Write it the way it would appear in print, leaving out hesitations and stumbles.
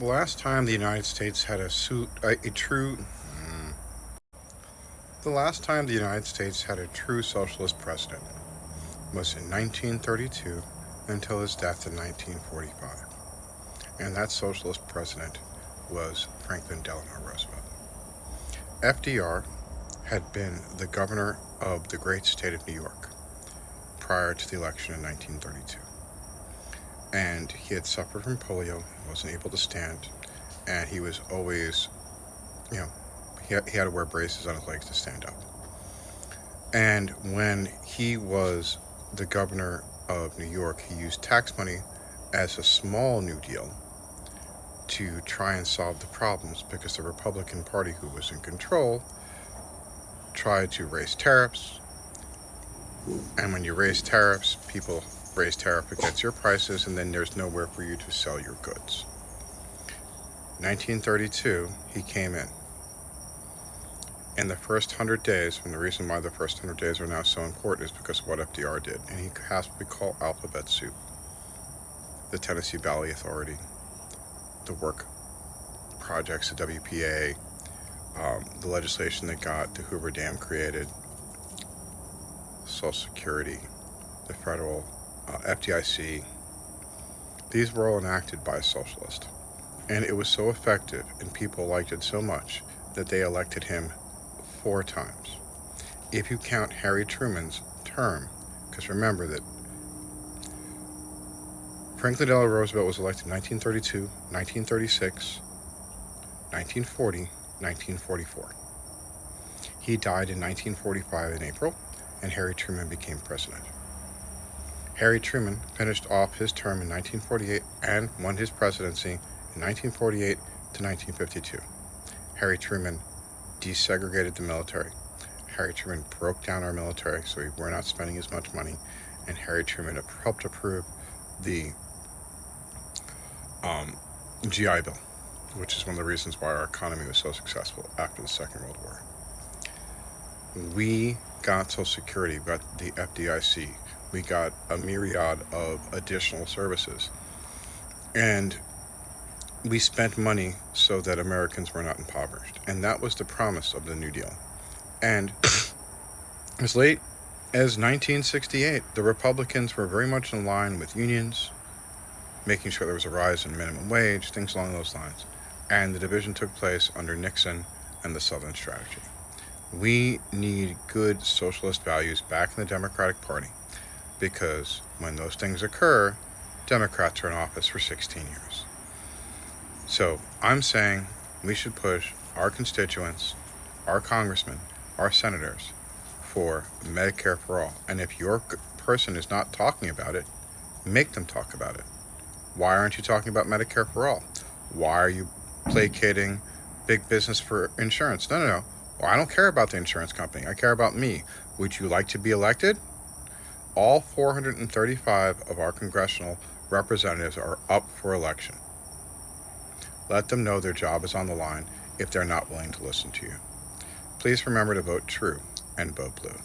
The last time the United States had a true, the last time the United States had a true socialist president was in 1932 until his death in 1945. And that socialist president was Franklin Delano Roosevelt. FDR had been the governor of the great state of New York prior to the election in 1932. And he had suffered from polio, wasn't able to stand, and he was always, you know, he had to wear braces on his legs to stand up. And when he was the governor of New York, he used tax money as a small New Deal to try and solve the problems because the Republican Party, who was in control, tried to raise tariffs. And when you raise tariffs, people raise tariff against your prices, and then there's nowhere for you to sell your goods. 1932, he came in. In the first 100 days, and the reason why the first 100 days are now so important is because of what FDR did, and he has what we call alphabet soup. The Tennessee Valley Authority, the work projects, the WPA, the legislation that got the Hoover Dam created, Social Security, the federal FDIC. These were all enacted by socialists. And it was so effective, and people liked it so much, that they elected him 4 times. If you count Harry Truman's term, because remember that Franklin Delano Roosevelt was elected in 1932, 1936, 1940, 1944. He died in 1945 in April, and Harry Truman became president. Harry Truman finished off his term in 1948 and won his presidency in 1948 to 1952. Harry Truman desegregated the military. Harry Truman broke down our military so we were not spending as much money, and Harry Truman helped approve the GI Bill, which is one of the reasons why our economy was so successful after the Second World War. We got Social Security, we got the FDIC, we got a myriad of additional services, and we spent money so that Americans were not impoverished. And that was the promise of the New Deal. And as late as 1968, the Republicans were very much in line with unions, making sure there was a rise in minimum wage, things along those lines. And the division took place under Nixon and the Southern Strategy. We need good socialist values back in the Democratic Party, because when those things occur, Democrats are in office for 16 years. So I'm saying we should push our constituents, our congressmen, our senators for Medicare for all. And if your person is not talking about it, make them talk about it. Why aren't you talking about Medicare for all? Why are you placating big business for insurance? No. Well, I don't care about the insurance company. I care about me. Would you like to be elected? All 435 of our congressional representatives are up for election. Let them know their job is on the line if they're not willing to listen to you. Please remember to vote true and vote blue.